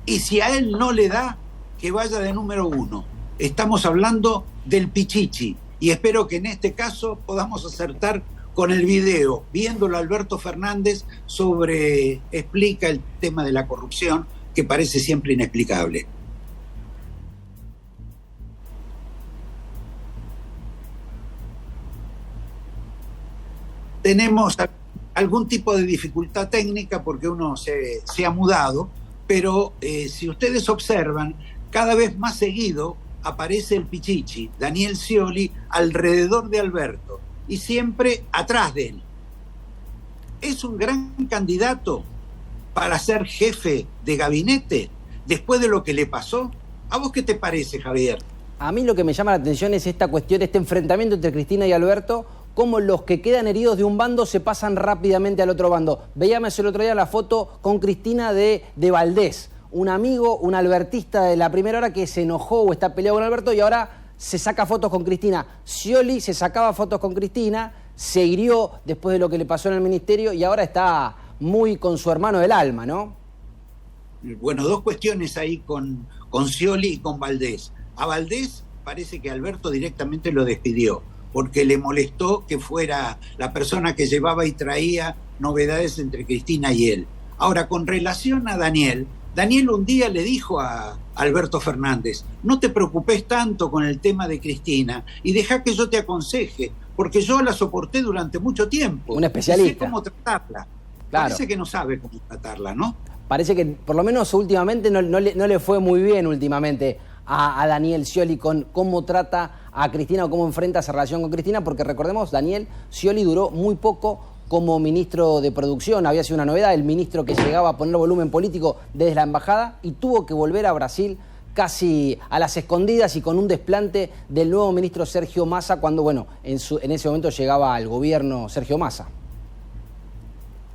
y si a él no le da, que vaya de número 1. Estamos hablando del Pichichi, y espero que en este caso podamos acertar con el video, viéndolo Alberto Fernández explica el tema de la corrupción, que parece siempre inexplicable. Tenemos algún tipo de dificultad técnica porque uno se ha mudado, pero si ustedes observan, cada vez más seguido aparece el Pichichi, Daniel Scioli, alrededor de Alberto y siempre atrás de él. Es un gran candidato para ser jefe de gabinete después de lo que le pasó. ¿A vos qué te parece, Javier? A mí lo que me llama la atención es esta cuestión, este enfrentamiento entre Cristina y Alberto, cómo los que quedan heridos de un bando se pasan rápidamente al otro bando. Veíamos el otro día la foto con Cristina de Valdés, un amigo, un albertista de la primera hora que se enojó o está peleado con Alberto y ahora se saca fotos con Cristina. Scioli se sacaba fotos con Cristina, se hirió después de lo que le pasó en el ministerio y ahora está muy con su hermano del alma, ¿no? Bueno, dos cuestiones ahí con Scioli y con Valdés. A Valdés parece que Alberto directamente lo despidió, porque le molestó que fuera la persona que llevaba y traía novedades entre Cristina y él. Ahora, con relación a Daniel un día le dijo a Alberto Fernández, no te preocupes tanto con el tema de Cristina y deja que yo te aconseje, porque yo la soporté durante mucho tiempo. Un especialista. Y sé cómo tratarla. Claro. Parece que no sabe cómo tratarla, ¿no? Parece que por lo menos últimamente no le fue muy bien últimamente a Daniel Scioli con cómo trata a Cristina o cómo enfrenta esa relación con Cristina, porque recordemos, Daniel Scioli duró muy poco como ministro de producción, había sido una novedad, el ministro que llegaba a poner volumen político desde la embajada y tuvo que volver a Brasil casi a las escondidas y con un desplante del nuevo ministro Sergio Massa cuando, bueno, en ese momento llegaba al gobierno Sergio Massa.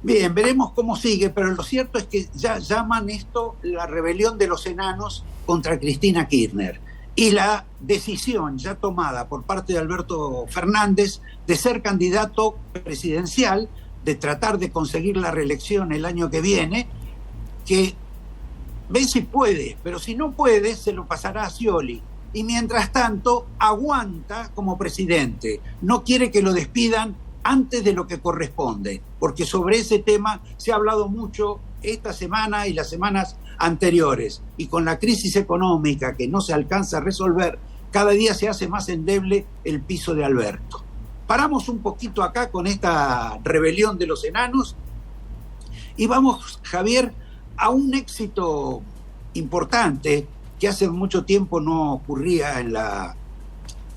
Bien, veremos cómo sigue, pero lo cierto es que ya llaman esto la rebelión de los enanos contra Cristina Kirchner. Y la decisión ya tomada por parte de Alberto Fernández de ser candidato presidencial, de tratar de conseguir la reelección el año que viene, que ve si puede, pero si no puede, se lo pasará a Scioli. Y mientras tanto, aguanta como presidente. No quiere que lo despidan antes de lo que corresponde, porque sobre ese tema se ha hablado mucho esta semana y las semanas anteriores, y con la crisis económica que no se alcanza a resolver, cada día se hace más endeble el piso de Alberto. Paramos un poquito acá con esta rebelión de los enanos y vamos, Javier, a un éxito importante que hace mucho tiempo no ocurría en la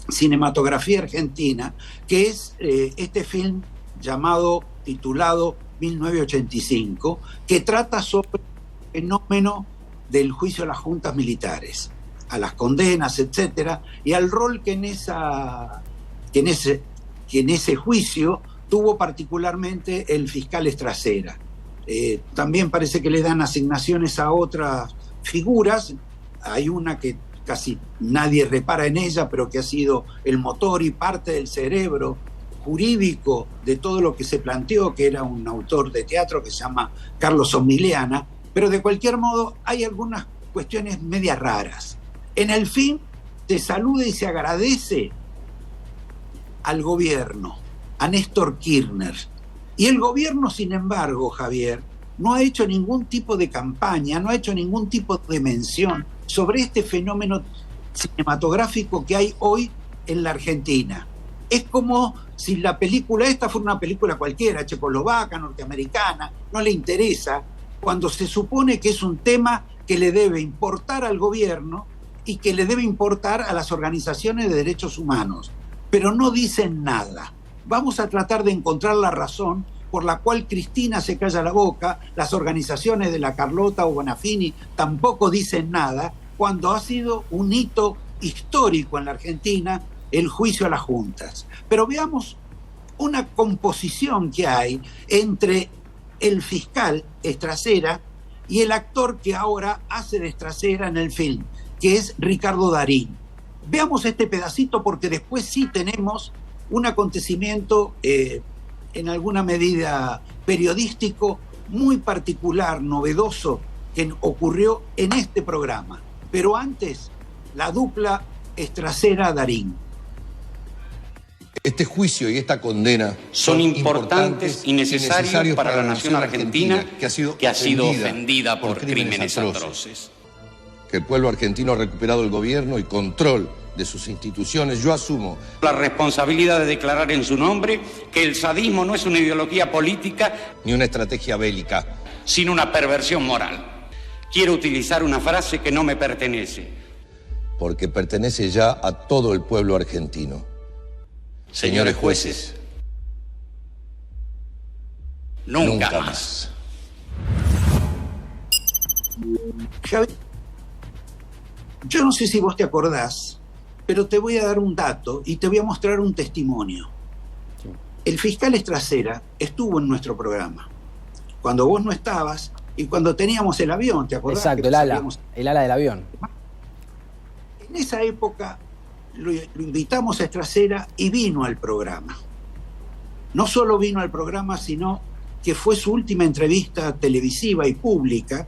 cinematografía argentina, que es este film titulado 1985, que trata sobre el fenómeno del juicio a las juntas militares, a las condenas, etcétera, y al rol que en ese juicio tuvo particularmente el fiscal Estracera. También parece que le dan asignaciones a otras figuras. Hay una que casi nadie repara en ella, pero que ha sido el motor y parte del cerebro jurídico de todo lo que se planteó, que era un autor de teatro que se llama Carlos Omiliana, pero de cualquier modo hay algunas cuestiones medias raras. En el fin, se saluda y se agradece al gobierno, a Néstor Kirchner. Y el gobierno, sin embargo, Javier, no ha hecho ningún tipo de campaña, no ha hecho ningún tipo de mención sobre este fenómeno cinematográfico que hay hoy en la Argentina. Es como si la película esta fuera una película cualquiera, checoslovaca, norteamericana, no le interesa, cuando se supone que es un tema que le debe importar al gobierno y que le debe importar a las organizaciones de derechos humanos, pero no dicen nada. Vamos a tratar de encontrar la razón por la cual Cristina se calla la boca, las organizaciones de la Carlota o Bonafini tampoco dicen nada, cuando ha sido un hito histórico en la Argentina el juicio a las juntas. Pero veamos una composición que hay entre el fiscal Estracera y el actor que ahora hace de Estracera en el film, que es Ricardo Darín. Veamos este pedacito porque después sí tenemos un acontecimiento en alguna medida periodístico muy particular, novedoso, que ocurrió en este programa. Pero antes, la dupla Estracera-Darín. Este juicio y esta condena son importantes y necesarios para la nación argentina que ha sido ofendida por crímenes atroces. Que el pueblo argentino ha recuperado el gobierno y control de sus instituciones. Yo asumo la responsabilidad de declarar en su nombre que el sadismo no es una ideología política ni una estrategia bélica, sino una perversión moral. Quiero utilizar una frase que no me pertenece. Porque pertenece ya a todo el pueblo argentino. Señores jueces, nunca más. Javier, yo no sé si vos te acordás, pero te voy a dar un dato y te voy a mostrar un testimonio. El fiscal Estracera estuvo en nuestro programa cuando vos no estabas y cuando teníamos el avión, ¿te acordás? Exacto, el ala del avión. En esa época lo invitamos a Estracera y vino al programa. No solo vino al programa, sino que fue su última entrevista televisiva y pública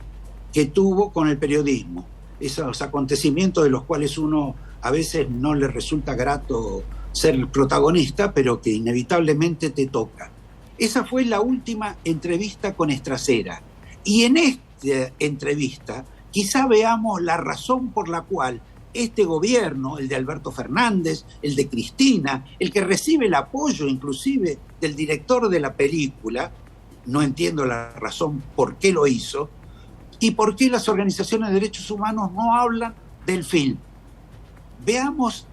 que tuvo con el periodismo. Esos acontecimientos de los cuales uno a veces no le resulta grato ser el protagonista, pero que inevitablemente te toca. Esa fue la última entrevista con Estracera. Y en esta entrevista quizá veamos la razón por la cual este gobierno, el de Alberto Fernández, el de Cristina, el que recibe el apoyo inclusive del director de la película, no entiendo la razón por qué lo hizo, y por qué las organizaciones de derechos humanos no hablan del film. Veamos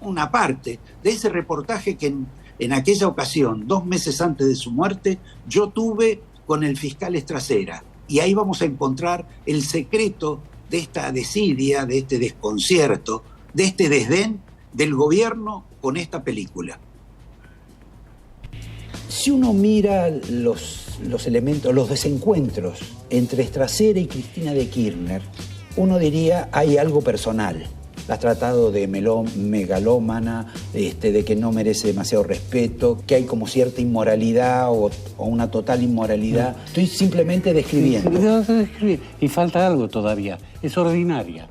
una parte de ese reportaje que en aquella ocasión, 2 meses antes de su muerte, yo tuve con el fiscal Estracera. Y ahí vamos a encontrar el secreto de esta desidia, de este desconcierto, de este desdén del gobierno con esta película. Si uno mira los elementos, los desencuentros entre Estracera y Cristina de Kirchner, uno diría hay algo personal. La has tratado de megalómana, de que no merece demasiado respeto, que hay como cierta inmoralidad o una total inmoralidad. Estoy simplemente describiendo. Y falta algo todavía, es ordinaria.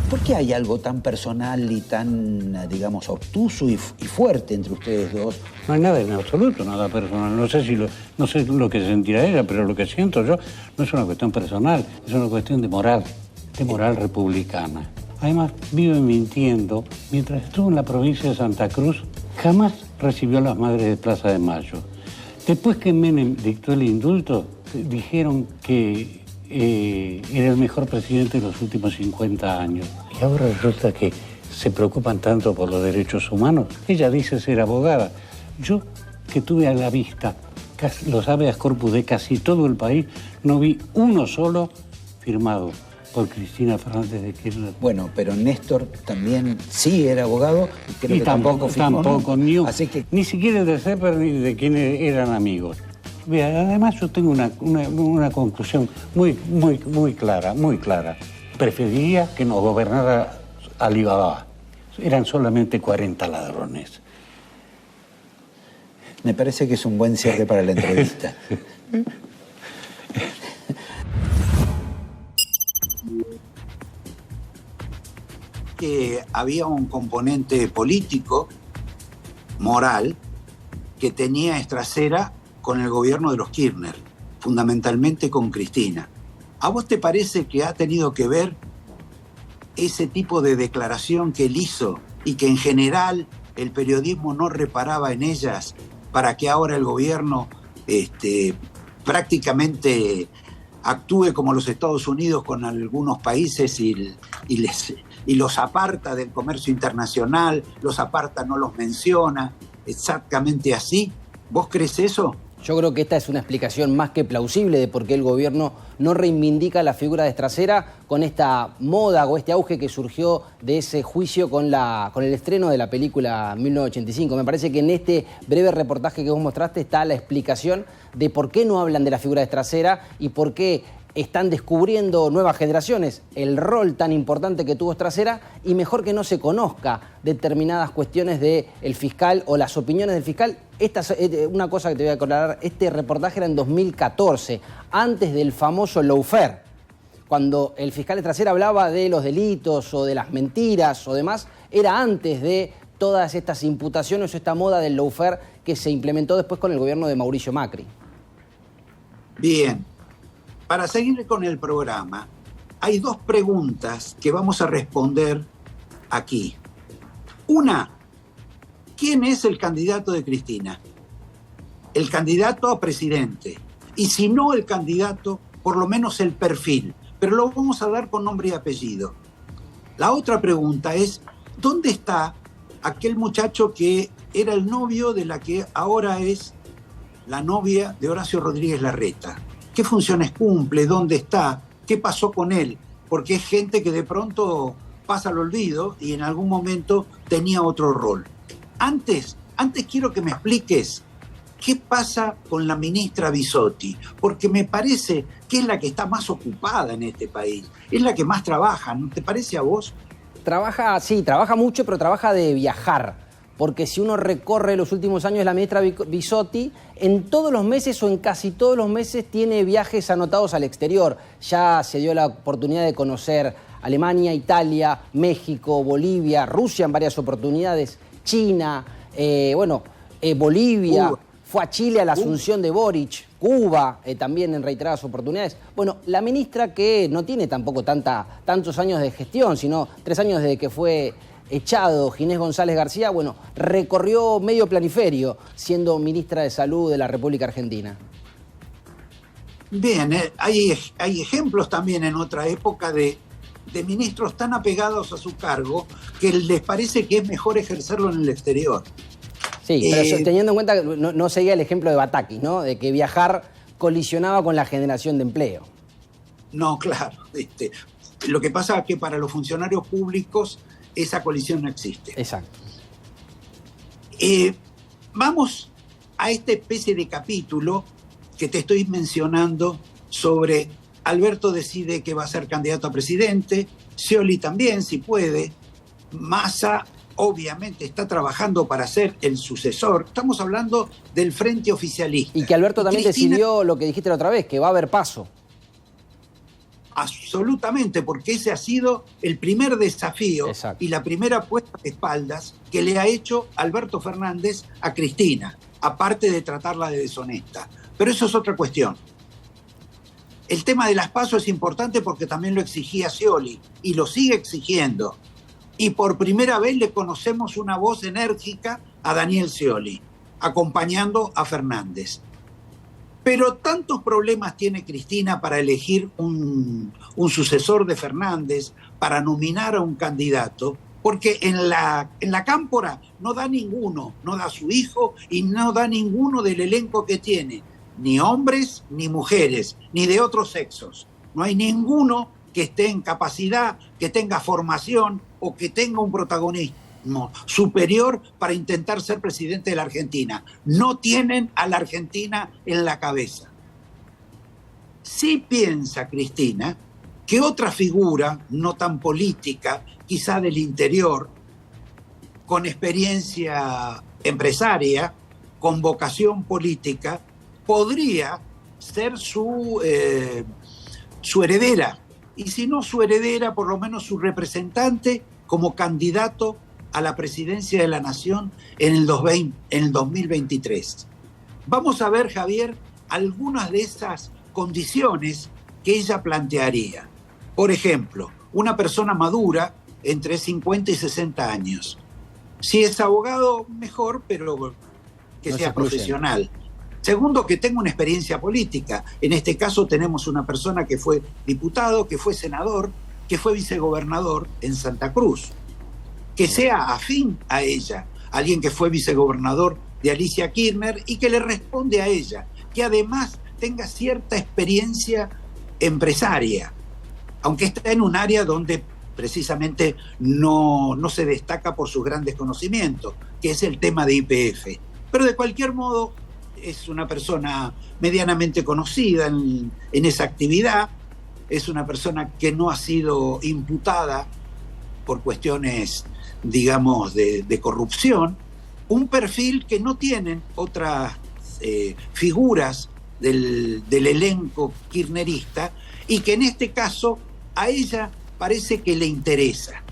¿Por qué hay algo tan personal y tan, digamos, obtuso y fuerte entre ustedes dos? No hay nada en absoluto, nada personal. No sé lo que sentirá ella, pero lo que siento yo no es una cuestión personal, es una cuestión de moral republicana. Además, vive mintiendo. Mientras estuvo en la provincia de Santa Cruz, jamás recibió a las madres de Plaza de Mayo. Después que Menem dictó el indulto, dijeron que era el mejor presidente de los últimos 50 años. Y ahora resulta que se preocupan tanto por los derechos humanos. Ella dice ser abogada. Yo, que tuve a la vista los habeas corpus de casi todo el país, no vi uno solo firmado por Cristina Fernández de Kirchner. Bueno, pero Néstor también sí era abogado y creo que tampoco firmó. Tampoco, ni siquiera de Seper ni de quienes eran amigos. Además, yo tengo una conclusión muy clara. Preferiría que nos gobernara Alibaba. Eran solamente 40 ladrones. Me parece que es un buen cierre para la entrevista. Que había un componente político, moral, que tenía Estracera con el gobierno de los Kirchner, fundamentalmente con Cristina. ¿A vos te parece que ha tenido que ver ese tipo de declaración que él hizo y que en general el periodismo no reparaba en ellas para que ahora el gobierno prácticamente actúe como los Estados Unidos con algunos países y los aparta del comercio internacional, los aparta, no los menciona, exactamente así? ¿Vos crees eso? Yo creo que esta es una explicación más que plausible de por qué el gobierno no reivindica la figura de Estracera con esta moda o este auge que surgió de ese juicio con el estreno de la película 1985. Me parece que en este breve reportaje que vos mostraste está la explicación de por qué no hablan de la figura de Estracera y por qué están descubriendo nuevas generaciones el rol tan importante que tuvo Stracera, y mejor que no se conozca determinadas cuestiones del fiscal o las opiniones del fiscal. Esta es una cosa que te voy a aclarar: este reportaje era en 2014, antes del famoso lawfare. Cuando el fiscal Stracera hablaba de los delitos o de las mentiras o demás, era antes de todas estas imputaciones o esta moda del lawfare que se implementó después con el gobierno de Mauricio Macri. Bien. Para seguir con el programa, hay dos preguntas que vamos a responder aquí. Una, ¿quién es el candidato de Cristina? El candidato a presidente. Y si no el candidato, por lo menos el perfil. Pero lo vamos a dar con nombre y apellido. La otra pregunta es, ¿dónde está aquel muchacho que era el novio de la que ahora es la novia de Horacio Rodríguez Larreta? ¿Qué funciones cumple? ¿Dónde está? ¿Qué pasó con él? Porque es gente que de pronto pasa al olvido y en algún momento tenía otro rol. Antes quiero que me expliques qué pasa con la ministra Bisotti, porque me parece que es la que está más ocupada en este país, es la que más trabaja, ¿no te parece a vos? Sí, trabaja mucho, pero trabaja de viajar. Porque si uno recorre los últimos años, la ministra Bisotti, en todos los meses o en casi todos los meses tiene viajes anotados al exterior. Ya se dio la oportunidad de conocer Alemania, Italia, México, Bolivia, Rusia en varias oportunidades, China, Bolivia, Cuba. Fue a Chile a la asunción de Boric, Cuba también en reiteradas oportunidades. Bueno, la ministra, que no tiene tampoco tantos años de gestión, sino 3 años desde que fue echado Ginés González García, bueno, recorrió medio planiferio siendo ministra de Salud de la República Argentina. Bien, hay ejemplos también en otra época de ministros tan apegados a su cargo que les parece que es mejor ejercerlo en el exterior. Sí, pero teniendo en cuenta que no seguía el ejemplo de Batakis, ¿no? De que viajar colisionaba con la generación de empleo. No, claro. Lo que pasa es que para los funcionarios públicos esa colisión no existe. Exacto. Vamos a esta especie de capítulo que te estoy mencionando sobre Alberto decide que va a ser candidato a presidente, Scioli también, si puede, Massa obviamente está trabajando para ser el sucesor. Estamos hablando del frente oficialista. Y que Alberto también decidió lo que dijiste la otra vez, que va a haber paso. Absolutamente, porque ese ha sido el primer desafío. Exacto. Y la primera puesta de espaldas que le ha hecho Alberto Fernández a Cristina, aparte de tratarla de deshonesta. Pero eso es otra cuestión. El tema de las PASO es importante porque también lo exigía Scioli y lo sigue exigiendo. Y por primera vez le conocemos una voz enérgica a Daniel Scioli, acompañando a Fernández. Pero tantos problemas tiene Cristina para elegir un sucesor de Fernández, para nominar a un candidato, porque en la cámpora no da ninguno, no da su hijo y no da ninguno del elenco que tiene, ni hombres ni mujeres, ni de otros sexos. No hay ninguno que esté en capacidad, que tenga formación o que tenga un protagonismo superior para intentar ser presidente de la Argentina. No tienen a la Argentina en la cabeza. Sí piensa Cristina que otra figura, no tan política, quizá del interior, con experiencia empresaria, con vocación política, podría ser su heredera. Y si no su heredera, por lo menos su representante como candidato a la presidencia de la Nación en el 2023. Vamos a ver, Javier, algunas de esas condiciones que ella plantearía. Por ejemplo, una persona madura entre 50 y 60 años. Si es abogado, mejor, pero que sea profesional. Segundo, que tenga una experiencia política. En este caso tenemos una persona que fue diputado, que fue senador, que fue vicegobernador en Santa Cruz. Que sea afín a ella, alguien que fue vicegobernador de Alicia Kirchner y que le responde a ella, que además tenga cierta experiencia empresaria, aunque está en un área donde precisamente no se destaca por sus grandes conocimientos, que es el tema de YPF. Pero de cualquier modo es una persona medianamente conocida en esa actividad, es una persona que no ha sido imputada por cuestiones, digamos, de corrupción, un perfil que no tienen otras figuras del elenco kirchnerista y que en este caso a ella parece que le interesa.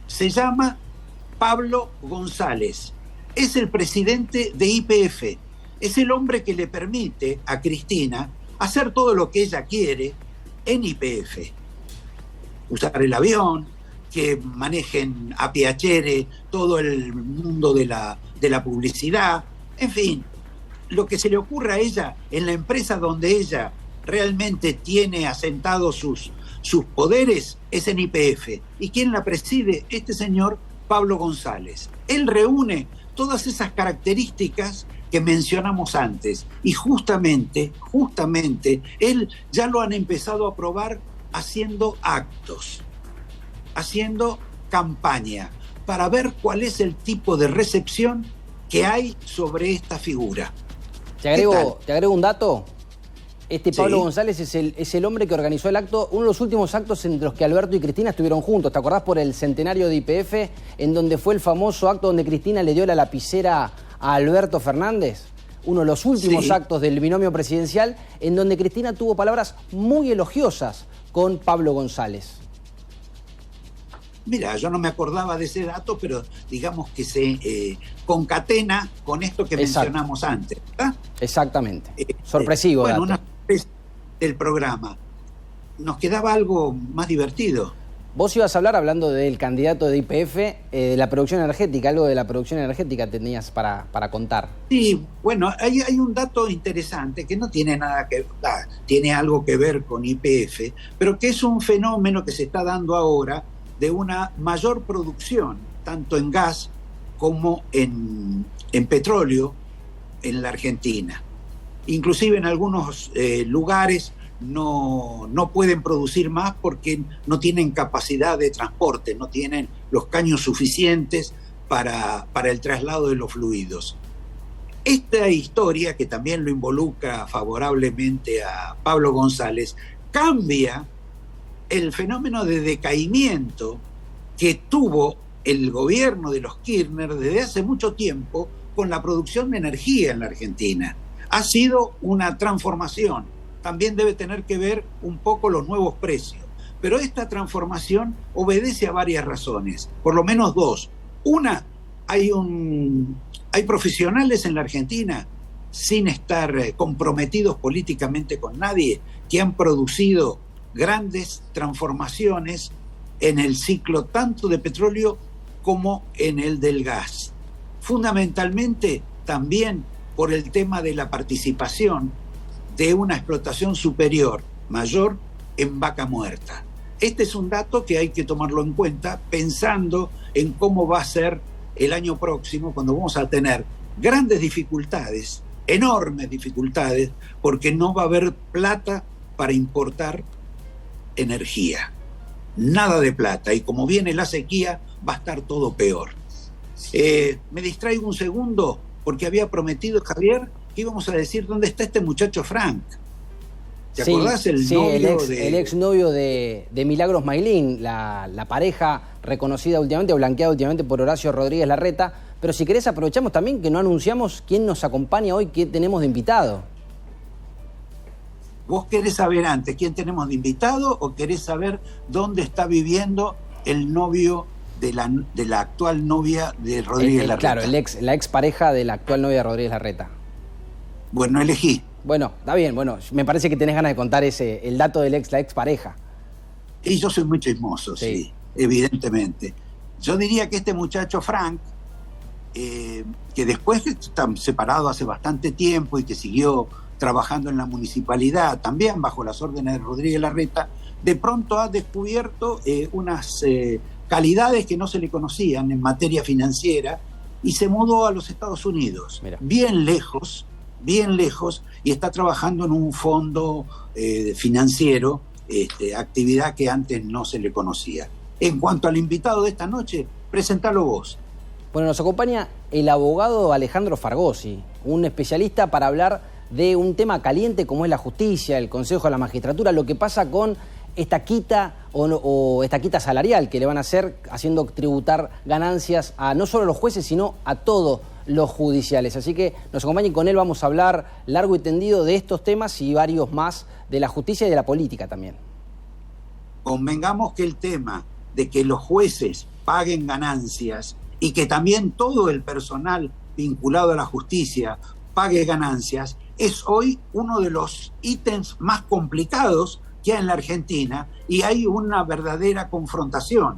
Se llama Pablo González, es el presidente de YPF, es el hombre que le permite a Cristina hacer todo lo que ella quiere en YPF. Usar el avión, que manejen a piacere todo el mundo de la publicidad, en fin, lo que se le ocurra a ella en la empresa donde ella realmente tiene asentados sus poderes es en YPF. ¿Y quién la preside? Este señor Pablo González. Él reúne todas esas características que mencionamos antes y justamente él ya lo han empezado a probar haciendo actos, haciendo campaña para ver cuál es el tipo de recepción que hay sobre esta figura. Te agrego un dato. Pablo González es el hombre que organizó el acto, uno de los últimos actos en los que Alberto y Cristina estuvieron juntos. ¿Te acordás? Por el centenario de YPF, en donde fue el famoso acto donde Cristina le dio la lapicera a Alberto Fernández. Uno de los últimos actos del binomio presidencial, en donde Cristina tuvo palabras muy elogiosas con Pablo González. Mira, yo no me acordaba de ese dato, pero digamos que se concatena con esto que mencionamos antes, ¿verdad? Exactamente. Sorpresivo. Bueno, una sorpresa del programa. Nos quedaba algo más divertido. Vos ibas a hablar, hablando del candidato de YPF, de la producción energética, algo de la producción energética tenías para contar. Sí, bueno, hay un dato interesante que no tiene nada que ver, tiene algo que ver con YPF, pero que es un fenómeno que se está dando ahora de una mayor producción, tanto en gas como en petróleo, en la Argentina. Inclusive en algunos lugares no pueden producir más porque no tienen capacidad de transporte, no tienen los caños suficientes para el traslado de los fluidos. Esta historia, que también lo involucra favorablemente a Pablo González, cambia el fenómeno de decaimiento que tuvo el gobierno de los Kirchner desde hace mucho tiempo con la producción de energía en la Argentina. Ha sido una transformación. También debe tener que ver un poco los nuevos precios. Pero esta transformación obedece a varias razones, por lo menos dos. Una, hay profesionales en la Argentina, sin estar comprometidos políticamente con nadie, que han producido grandes transformaciones en el ciclo tanto de petróleo como en el del gas. Fundamentalmente también por el tema de la participación de una explotación superior, mayor, en Vaca Muerta. Este es un dato que hay que tomarlo en cuenta pensando en cómo va a ser el año próximo, cuando vamos a tener grandes dificultades, enormes dificultades, porque no va a haber plata para importar energía. Nada de plata. Y como viene la sequía, va a estar todo peor. Me distraigo un segundo porque había prometido, Javier, que íbamos a decir dónde está este muchacho Frank. ¿Te acordás? El exnovio de Milagros Mailín, la pareja reconocida últimamente, o blanqueada últimamente por Horacio Rodríguez Larreta. Pero si querés aprovechamos también que no anunciamos quién nos acompaña hoy, quién tenemos de invitado. ¿Vos querés saber antes quién tenemos de invitado o querés saber dónde está viviendo el novio de la actual novia de Rodríguez Larreta? Claro, la expareja de la actual novia de Rodríguez Larreta. Bueno, elegí. Bueno, está bien, bueno, me parece que tenés ganas de contar el dato de la expareja. Y yo soy muy chismoso, sí, evidentemente. Yo diría que este muchacho Frank, que después está separado hace bastante tiempo y que siguió trabajando en la municipalidad, también bajo las órdenes de Rodríguez Larreta, de pronto ha descubierto unas calidades que no se le conocían en materia financiera y se mudó a los Estados Unidos, bien lejos, y está trabajando en un fondo financiero, actividad que antes no se le conocía. En cuanto al invitado de esta noche, presentalo vos. Bueno, nos acompaña el abogado Alejandro Fargosi, un especialista para hablar de un tema caliente como es la justicia, el Consejo de la Magistratura, lo que pasa con esta quita o esta quita salarial que le van a hacer, haciendo tributar ganancias a no solo los jueces, sino a todos los judiciales. Así que nos acompañen, con él vamos a hablar largo y tendido de estos temas y varios más de la justicia y de la política también. Convengamos que el tema de que los jueces paguen ganancias y que también todo el personal vinculado a la justicia pague ganancias es hoy uno de los ítems más complicados que hay en la Argentina, y hay una verdadera confrontación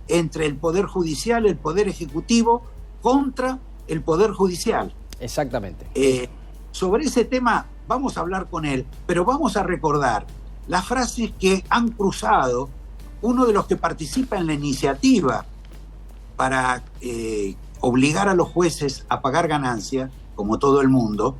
entre el Poder Judicial, el Poder Ejecutivo, contra el Poder Judicial. Exactamente. Sobre ese tema vamos a hablar con él, pero vamos a recordar las frases que han cruzado uno de los que participa en la iniciativa para obligar a los jueces a pagar ganancias, como todo el mundo,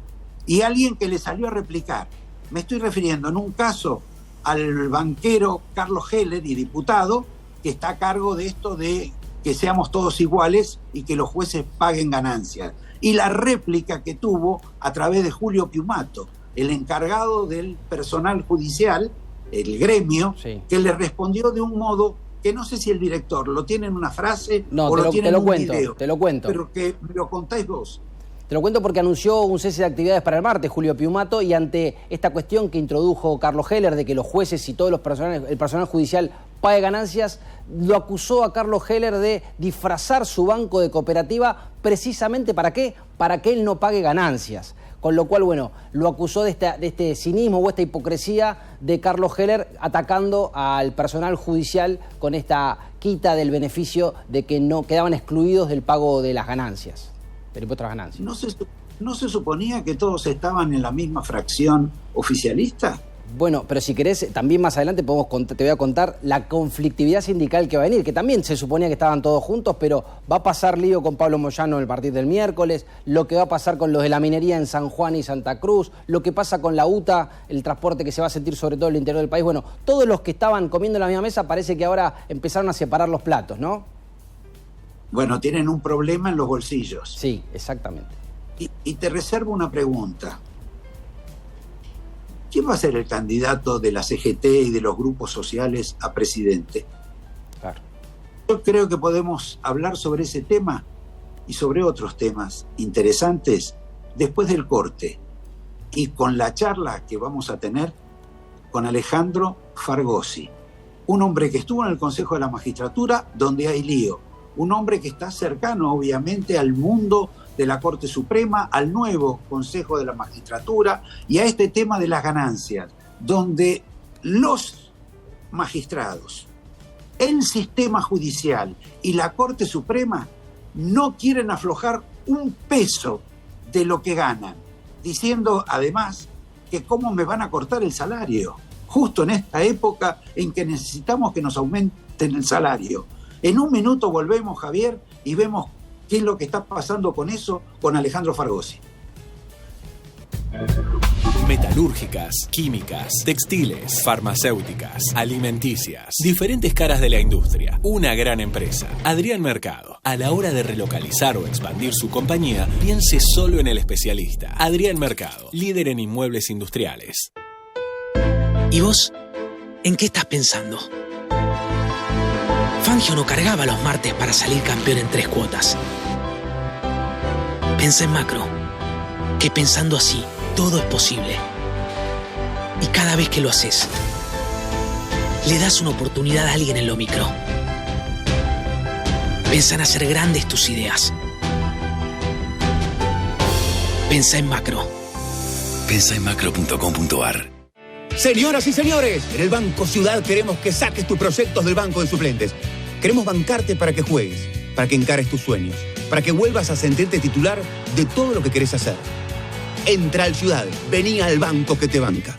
y alguien que le salió a replicar. Me estoy refiriendo en un caso al banquero Carlos Heller, y diputado, que está a cargo de esto de que seamos todos iguales y que los jueces paguen ganancias. Y la réplica que tuvo a través de Julio Piumato, el encargado del personal judicial, el gremio, sí, que le respondió de un modo que no sé si el director lo tiene en una frase o lo tiene en un video. Te lo cuento. Pero que me lo contáis vos. Te lo cuento porque anunció un cese de actividades para el martes Julio Piumato, y ante esta cuestión que introdujo Carlos Heller de que los jueces y todos el personal judicial pague ganancias, lo acusó a Carlos Heller de disfrazar su banco de cooperativa precisamente ¿para qué? Para que él no pague ganancias. Con lo cual, bueno, lo acusó de este cinismo o esta hipocresía de Carlos Heller, atacando al personal judicial con esta quita del beneficio de que no quedaban excluidos del pago de las ganancias. Ganancias. ¿No se suponía que todos estaban en la misma fracción oficialista? Bueno, pero si querés, también más adelante te voy a contar la conflictividad sindical que va a venir, que también se suponía que estaban todos juntos, pero va a pasar lío con Pablo Moyano el partido del miércoles, lo que va a pasar con los de la minería en San Juan y Santa Cruz, lo que pasa con la UTA, el transporte que se va a sentir sobre todo en el interior del país. Bueno, todos los que estaban comiendo en la misma mesa parece que ahora empezaron a separar los platos, ¿no? Bueno, tienen un problema en los bolsillos. Sí, exactamente. Y te reservo una pregunta. ¿Quién va a ser el candidato de la CGT y de los grupos sociales a presidente? Claro. Yo creo que podemos hablar sobre ese tema y sobre otros temas interesantes después del corte, y con la charla que vamos a tener con Alejandro Fargosi, un hombre que estuvo en el Consejo de la Magistratura, donde hay lío. Un hombre que está cercano, obviamente, al mundo de la Corte Suprema, al nuevo Consejo de la Magistratura y a este tema de las ganancias, donde los magistrados, el sistema judicial y la Corte Suprema no quieren aflojar un peso de lo que ganan, diciendo además que cómo me van a cortar el salario, justo en esta época en que necesitamos que nos aumenten el salario. En un minuto volvemos, Javier, y vemos qué es lo que está pasando con eso con Alejandro Fargosi. Metalúrgicas, químicas, textiles, farmacéuticas, alimenticias. Diferentes caras de la industria. Una gran empresa. Adrián Mercado. A la hora de relocalizar o expandir su compañía, piense solo en el especialista. Adrián Mercado, líder en inmuebles industriales. ¿Y vos? ¿En qué estás pensando? Fangio no cargaba los martes para salir campeón en 3 cuotas. Pensá en macro, que pensando así, todo es posible. Y cada vez que lo haces, le das una oportunidad a alguien en lo micro. Pensá en hacer grandes tus ideas. Pensá en macro. Pensá en macro.com.ar. Señoras y señores, en el Banco Ciudad queremos que saques tus proyectos del banco de suplentes. Queremos bancarte para que juegues, para que encares tus sueños, para que vuelvas a sentirte titular de todo lo que querés hacer. Entra al Ciudad, vení al banco que te banca.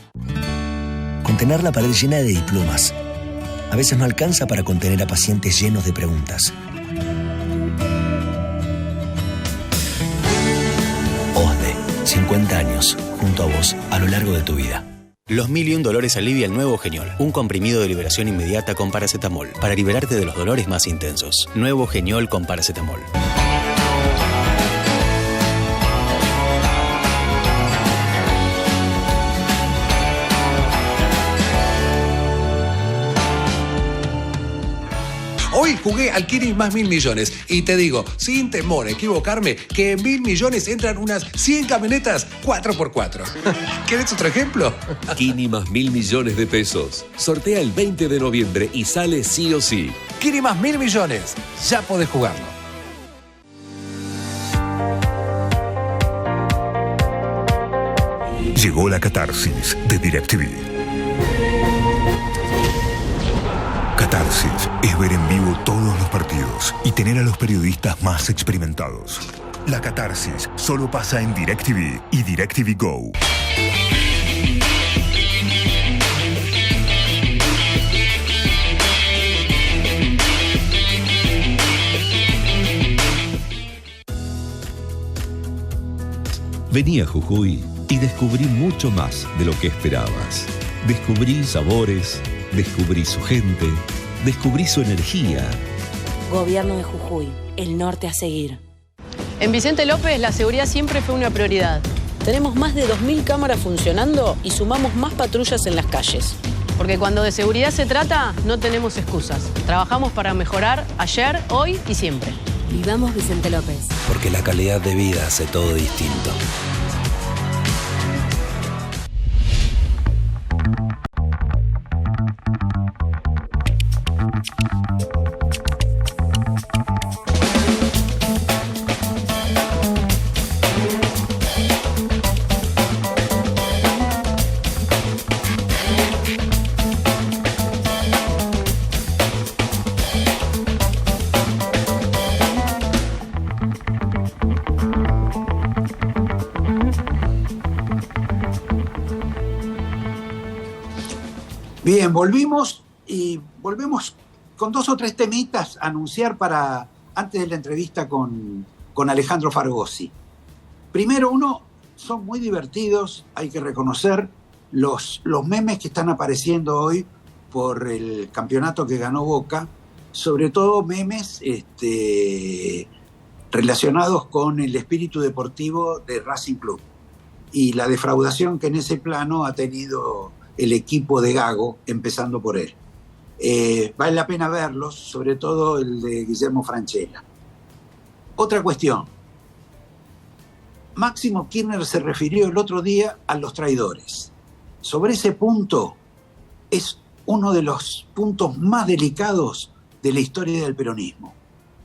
Contener la pared llena de diplomas a veces no alcanza para contener a pacientes llenos de preguntas. OSDE, 50 años, junto a vos, a lo largo de tu vida. Los 1001 dolores alivia el nuevo Geniol, un comprimido de liberación inmediata con paracetamol, para liberarte de los dolores más intensos. Nuevo Geniol con paracetamol. Hoy jugué al Kini más 1.000 millones y te digo, sin temor a equivocarme, que en 1.000 millones entran unas 100 camionetas 4x4. ¿Querés otro ejemplo? Kini más 1.000 millones de pesos. Sortea el 20 de noviembre y sale sí o sí. Kini más 1.000 millones. Ya podés jugarlo. Llegó la catarsis de DirecTV. Catarsis es ver en vivo todos los partidos y tener a los periodistas más experimentados. La catarsis solo pasa en DirecTV y DirecTV Go. Vení a Jujuy y descubrí mucho más de lo que esperabas. Descubrí sabores, descubrí su gente, descubrí su energía. Gobierno de Jujuy, el norte a seguir. En Vicente López la seguridad siempre fue una prioridad. Tenemos más de 2.000 cámaras funcionando y sumamos más patrullas en las calles. Porque cuando de seguridad se trata, no tenemos excusas. Trabajamos para mejorar ayer, hoy y siempre. Vivamos Vicente López. Porque la calidad de vida hace todo distinto. Bien, volvimos con 2 o 3 temitas a anunciar antes de la entrevista con Alejandro Fargosi. Primero, son muy divertidos, hay que reconocer los memes que están apareciendo hoy por el campeonato que ganó Boca, sobre todo memes relacionados con el espíritu deportivo de Racing Club y la defraudación que en ese plano ha tenido el equipo de Gago, empezando por él. Vale la pena verlos, sobre todo el de Guillermo Francella. Otra cuestión. Máximo Kirchner se refirió el otro día a los traidores. Sobre ese punto, es uno de los puntos más delicados de la historia del peronismo.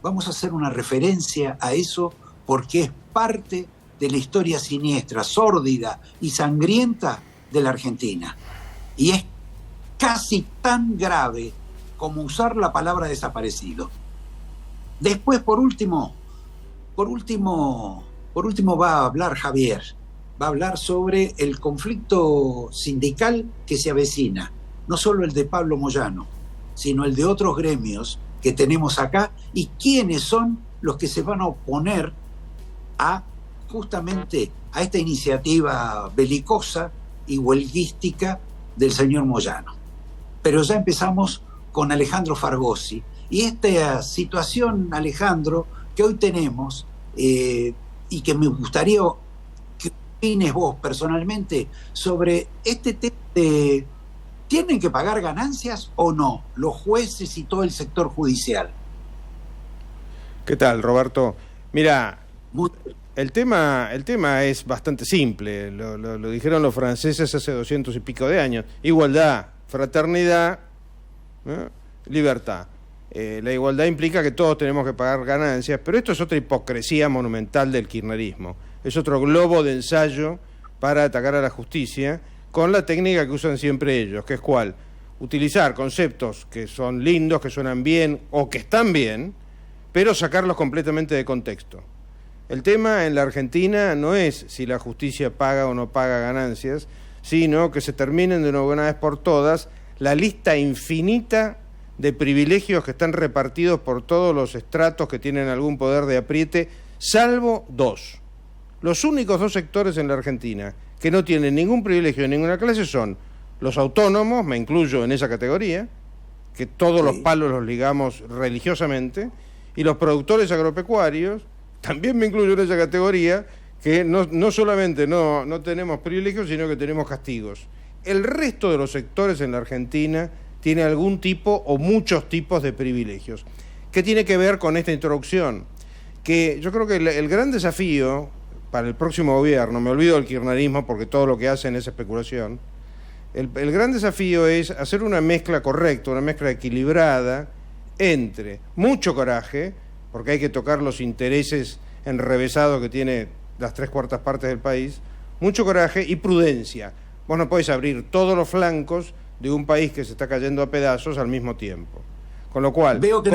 Vamos a hacer una referencia a eso porque es parte de la historia siniestra, sórdida y sangrienta de la Argentina. Y es casi tan grave como usar la palabra desaparecido. Después, por último va a hablar Javier. Va a hablar sobre el conflicto sindical que se avecina. No solo el de Pablo Moyano, sino el de otros gremios que tenemos acá y quiénes son los que se van a oponer justamente a esta iniciativa belicosa y huelguística del señor Moyano. Pero ya empezamos con Alejandro Fargosi y esta situación, Alejandro, que hoy tenemos y que me gustaría que opines vos personalmente sobre este tema de ¿tienen que pagar ganancias o no los jueces y todo el sector judicial? ¿Qué tal, Roberto? Mira, el tema es bastante simple, lo dijeron los franceses hace 200 y pico de años. Igualdad, fraternidad, ¿no? Libertad. La igualdad implica que todos tenemos que pagar ganancias, pero esto es otra hipocresía monumental del kirchnerismo. Es otro globo de ensayo para atacar a la justicia con la técnica que usan siempre ellos, que es ¿cuál? Utilizar conceptos que son lindos, que suenan bien o que están bien, pero sacarlos completamente de contexto. El tema en la Argentina no es si la justicia paga o no paga ganancias, sino que se terminen de una buena vez por todas la lista infinita de privilegios que están repartidos por todos los estratos que tienen algún poder de apriete, salvo 2. Los únicos 2 sectores en la Argentina que no tienen ningún privilegio de ninguna clase son los autónomos, me incluyo en esa categoría, que todos los palos los ligamos religiosamente, y los productores agropecuarios, también me incluyo en esa categoría, que no solamente no tenemos privilegios, sino que tenemos castigos. El resto de los sectores en la Argentina tiene algún tipo o muchos tipos de privilegios. ¿Qué tiene que ver con esta introducción? Que yo creo que el gran desafío para el próximo gobierno, me olvido del kirchnerismo porque todo lo que hacen es especulación, el gran desafío es hacer una mezcla correcta, una mezcla equilibrada entre mucho coraje, porque hay que tocar los intereses enrevesados que tiene las 3/4 partes del país, mucho coraje y prudencia. Vos no podés abrir todos los flancos de un país que se está cayendo a pedazos al mismo tiempo. Con lo cual... Veo que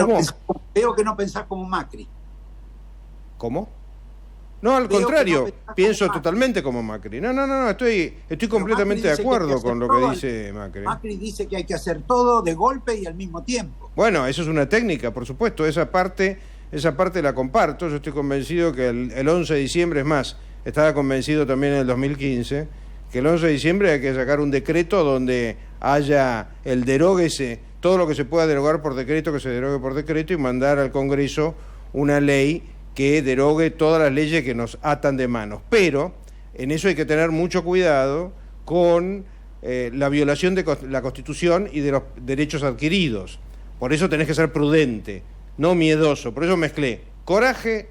no pensás como Macri. ¿Cómo? No, al contrario, pienso totalmente como Macri. No, estoy completamente de acuerdo con lo que dice Macri. Macri dice que hay que hacer todo de golpe y al mismo tiempo. Bueno, eso es una técnica, por supuesto, esa parte la comparto. Yo estoy convencido que el 11 de diciembre, es más, estaba convencido también en el 2015, que el 11 de diciembre hay que sacar un decreto donde haya el deróguese, todo lo que se pueda derogar por decreto, que se derogue por decreto, y mandar al Congreso una ley que derogue todas las leyes que nos atan de manos. Pero en eso hay que tener mucho cuidado con la violación de la Constitución y de los derechos adquiridos. Por eso tenés que ser prudente, no miedoso. Por eso mezclé coraje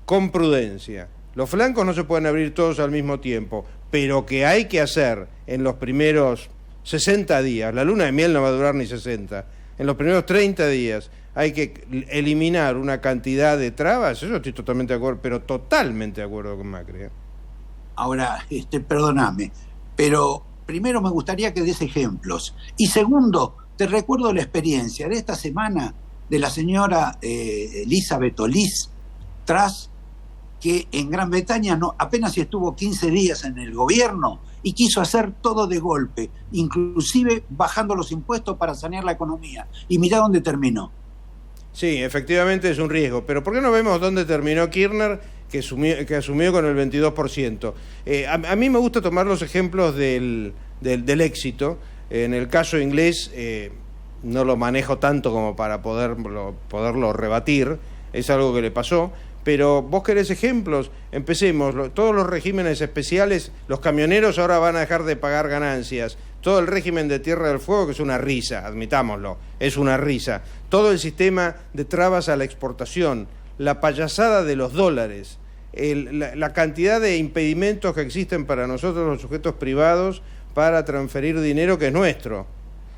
con prudencia. Los flancos no se pueden abrir todos al mismo tiempo, pero que hay que hacer en los primeros 60 días, la luna de miel no va a durar ni 60, en los primeros 30 días hay que eliminar una cantidad de trabas, eso estoy totalmente de acuerdo, pero totalmente de acuerdo con Macri. Ahora, perdóname, pero primero me gustaría que des ejemplos. Y segundo, te recuerdo la experiencia de esta semana de la señora Elizabeth Liz Truss, que en Gran Bretaña apenas estuvo 15 días en el gobierno y quiso hacer todo de golpe, inclusive bajando los impuestos para sanear la economía. Y mirá dónde terminó. Sí, efectivamente es un riesgo, pero ¿por qué no vemos dónde terminó Kirchner, que asumió con el 22%? A mí me gusta tomar los ejemplos del éxito. En el caso inglés no lo manejo tanto como para poderlo rebatir, es algo que le pasó, pero vos querés ejemplos, empecemos. Todos los regímenes especiales, los camioneros ahora van a dejar de pagar ganancias. Todo el régimen de Tierra del Fuego, que es una risa, admitámoslo, es una risa. Todo el sistema de trabas a la exportación, la payasada de los dólares, la cantidad de impedimentos que existen para nosotros los sujetos privados para transferir dinero que es nuestro.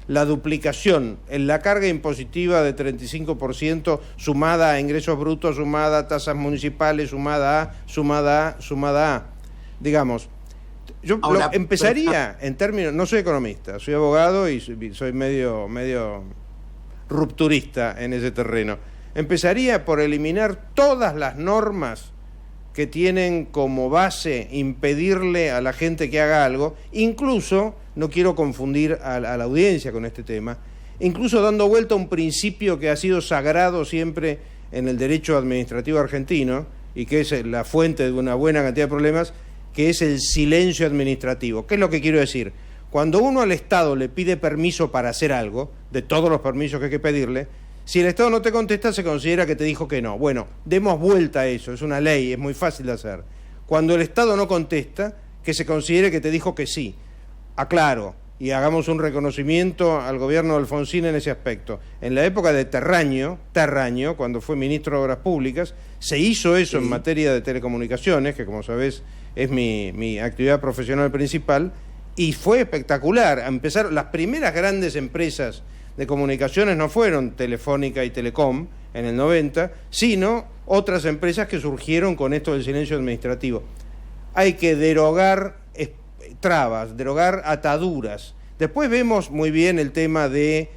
La duplicación en la carga impositiva de 35% sumada a ingresos brutos, sumada a tasas municipales, sumada a. Digamos, yo empezaría en términos, no soy economista, soy abogado y soy medio rupturista en ese terreno. Empezaría por eliminar todas las normas que tienen como base impedirle a la gente que haga algo, incluso, no quiero confundir a la audiencia con este tema, incluso dando vuelta a un principio que ha sido sagrado siempre en el derecho administrativo argentino y que es la fuente de una buena cantidad de problemas, que es el silencio administrativo. ¿Qué es lo que quiero decir? Cuando uno al Estado le pide permiso para hacer algo, de todos los permisos que hay que pedirle, si el Estado no te contesta, se considera que te dijo que no. Bueno, demos vuelta a eso, es una ley, es muy fácil de hacer. Cuando el Estado no contesta, que se considere que te dijo que sí. Aclaro, y hagamos un reconocimiento al gobierno de Alfonsín en ese aspecto. En la época de Terraño, cuando fue ministro de Obras Públicas, se hizo eso en materia de telecomunicaciones, que como sabés es mi actividad profesional principal, y fue espectacular. Empezaron las primeras grandes empresas de comunicaciones no fueron Telefónica y Telecom en el 90, sino otras empresas que surgieron con esto del silencio administrativo. Hay que derogar trabas, derogar ataduras. Después vemos muy bien el tema de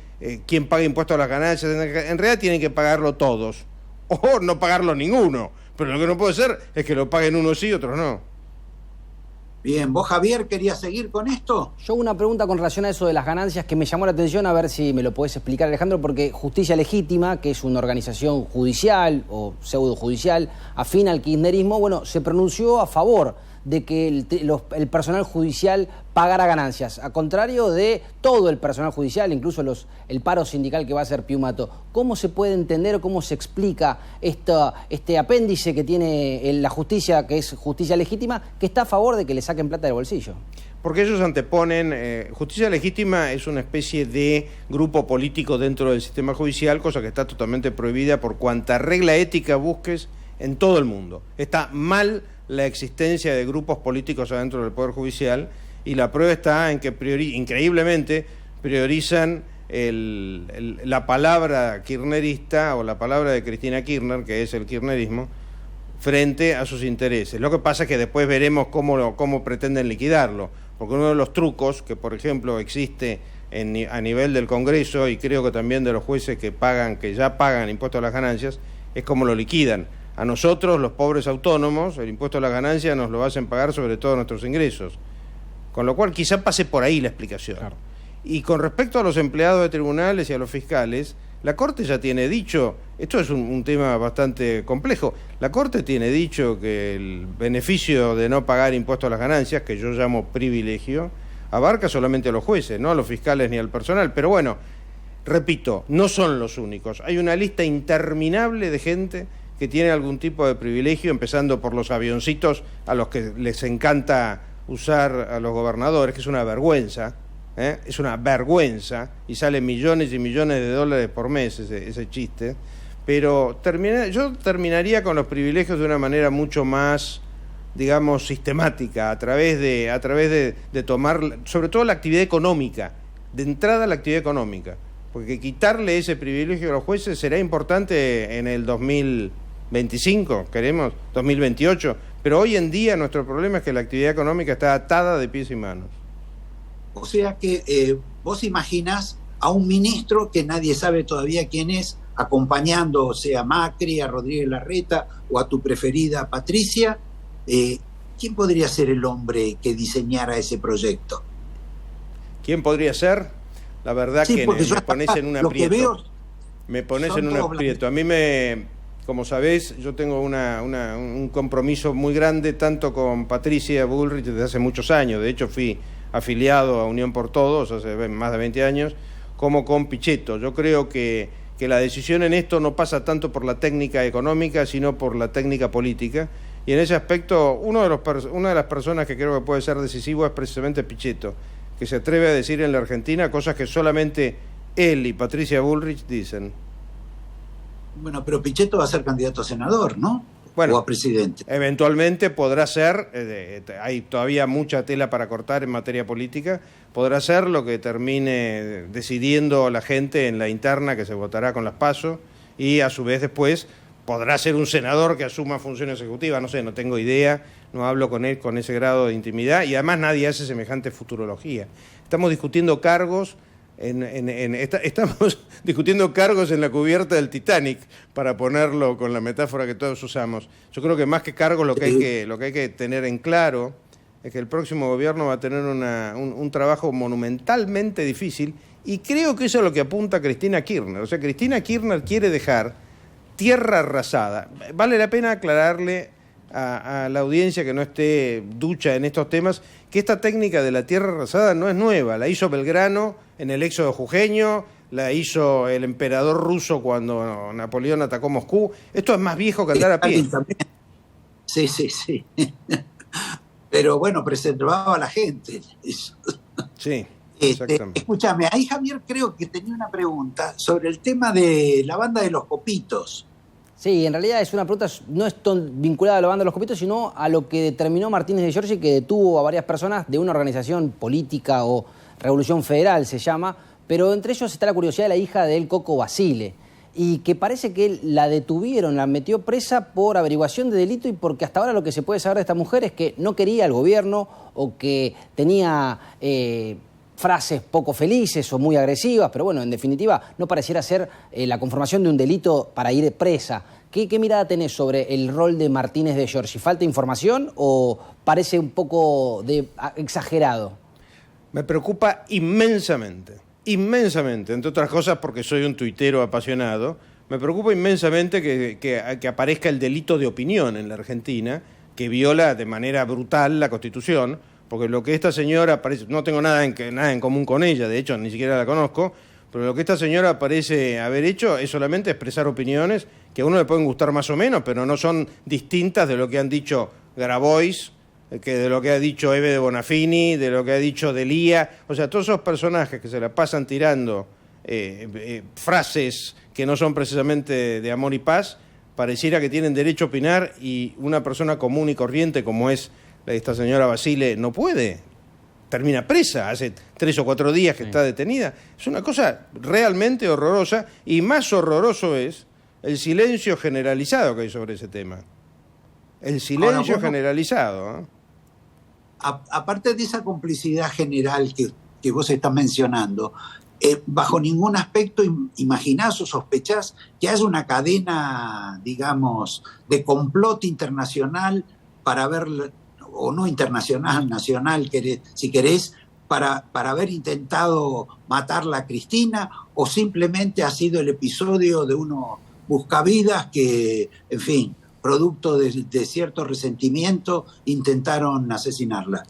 quién paga impuestos a las ganancias. En realidad tienen que pagarlo todos, o no pagarlo ninguno, pero lo que no puede ser es que lo paguen unos sí y otros no. Bien, ¿vos, Javier, querías seguir con esto? Yo una pregunta con relación a eso de las ganancias que me llamó la atención, a ver si me lo podés explicar, Alejandro, porque Justicia Legítima, que es una organización judicial o pseudo-judicial afín al kirchnerismo, bueno, se pronunció a favor de que el personal judicial pagara ganancias, a contrario de todo el personal judicial, incluso el paro sindical que va a hacer Piumato. ¿Cómo se puede entender o cómo se explica este apéndice que tiene la justicia, que es Justicia Legítima, que está a favor de que le saquen plata del bolsillo? Porque ellos anteponen, justicia legítima es una especie de grupo político dentro del sistema judicial, cosa que está totalmente prohibida por cuanta regla ética busques en todo el mundo. Está mal la existencia de grupos políticos adentro del Poder Judicial, y la prueba está en que increíblemente priorizan la palabra kirchnerista o la palabra de Cristina Kirchner, que es el kirchnerismo, frente a sus intereses. Lo que pasa es que después veremos cómo pretenden liquidarlo, porque uno de los trucos que, por ejemplo, existe a nivel del Congreso, y creo que también de los jueces que ya pagan impuestos a las ganancias, es cómo lo liquidan. A nosotros, los pobres autónomos, el impuesto a las ganancias nos lo hacen pagar sobre todo nuestros ingresos. Con lo cual quizá pase por ahí la explicación. Claro. Y con respecto a los empleados de tribunales y a los fiscales, la Corte ya tiene dicho, esto es un tema bastante complejo, la Corte tiene dicho que el beneficio de no pagar impuestos a las ganancias, que yo llamo privilegio, abarca solamente a los jueces, no a los fiscales ni al personal. Pero bueno, repito, no son los únicos. Hay una lista interminable de gente que tiene algún tipo de privilegio, empezando por los avioncitos a los que les encanta usar a los gobernadores, que es una vergüenza. Es una vergüenza, y salen millones y millones de dólares por mes ese chiste. Pero yo terminaría con los privilegios de una manera mucho más, digamos, sistemática, a través de tomar, sobre todo la actividad económica, de entrada la actividad económica, porque quitarle ese privilegio a los jueces será importante en el 2025, queremos, 2028, pero hoy en día nuestro problema es que la actividad económica está atada de pies y manos. O sea que vos imaginás a un ministro que nadie sabe todavía quién es, acompañando, o sea, a Macri, a Rodríguez Larreta o a tu preferida Patricia. ¿Quién podría ser el hombre que diseñara ese proyecto? ¿Quién podría ser? La verdad que me pones en un aprieto. Me pones en un aprieto. A mí como sabés, yo tengo un compromiso muy grande tanto con Patricia Bullrich desde hace muchos años. De hecho, fui afiliado a Unión por Todos hace más de 20 años, como con Pichetto. Yo creo que la decisión en esto no pasa tanto por la técnica económica, sino por la técnica política, y en ese aspecto una de las personas que creo que puede ser decisivo es precisamente Pichetto, que se atreve a decir en la Argentina cosas que solamente él y Patricia Bullrich dicen. Bueno, pero Pichetto va a ser candidato a senador, ¿no? Bueno, o a presidente. Eventualmente podrá ser, hay todavía mucha tela para cortar en materia política, podrá ser lo que termine decidiendo la gente en la interna que se votará con las PASO, y a su vez después podrá ser un senador que asuma funciones ejecutivas, no sé, no tengo idea, no hablo con él con ese grado de intimidad, y además nadie hace semejante futurología. Estamos discutiendo cargos estamos discutiendo cargos en la cubierta del Titanic, para ponerlo con la metáfora que todos usamos. Yo creo que más que cargos lo que hay que tener en claro es que el próximo gobierno va a tener un trabajo monumentalmente difícil, y creo que eso es lo que apunta Cristina Kirchner. O sea, Cristina Kirchner quiere dejar tierra arrasada. Vale la pena aclararle a la audiencia que no esté ducha en estos temas que esta técnica de la tierra arrasada no es nueva. La hizo Belgrano en el éxodo jujeño, la hizo el emperador ruso cuando Napoleón atacó Moscú. Esto es más viejo que andar a pie. Sí. Pero bueno, preservaba a la gente. Sí, exactamente. Escúchame, ahí Javier creo que tenía una pregunta sobre el tema de la banda de los Copitos. Sí, en realidad es una pregunta, no es tan vinculada a la banda de los Copitos, sino a lo que determinó Martínez de Giorgi, que detuvo a varias personas de una organización política o Revolución Federal se llama, pero entre ellos está la curiosidad de la hija de él, Coco Basile, y que parece que la detuvieron, la metió presa por averiguación de delito, y porque hasta ahora lo que se puede saber de esta mujer es que no quería al gobierno, o que tenía frases poco felices o muy agresivas, pero bueno, en definitiva no pareciera ser la conformación de un delito para ir presa. ¿Qué mirada tenés sobre el rol de Martínez de Giorgi? ¿Falta información o parece un poco exagerado? Me preocupa inmensamente, entre otras cosas porque soy un tuitero apasionado. Me preocupa inmensamente que aparezca el delito de opinión en la Argentina, que viola de manera brutal la Constitución, porque lo que esta señora parece, no tengo nada en común con ella, de hecho ni siquiera la conozco, pero lo que esta señora parece haber hecho es solamente expresar opiniones que a uno le pueden gustar más o menos, pero no son distintas de lo que han dicho Grabois, que de lo que ha dicho Eve de Bonafini, de lo que ha dicho Delía, o sea, todos esos personajes que se la pasan tirando frases que no son precisamente de amor y paz, pareciera que tienen derecho a opinar y una persona común y corriente como es esta señora Basile no puede. Termina presa, hace 3 o 4 días que está detenida. Es una cosa realmente horrorosa y más horroroso es el silencio generalizado que hay sobre ese tema. El silencio generalizado. ¿Eh? Aparte de esa complicidad general que vos estás mencionando, bajo ningún aspecto imaginás o sospechás que haya una cadena, digamos, de complot internacional para ver, o no internacional, nacional, si querés, para haber intentado matarla a Cristina, o simplemente ha sido el episodio de unos buscavidas que, en fin, producto de cierto resentimiento, intentaron asesinarla.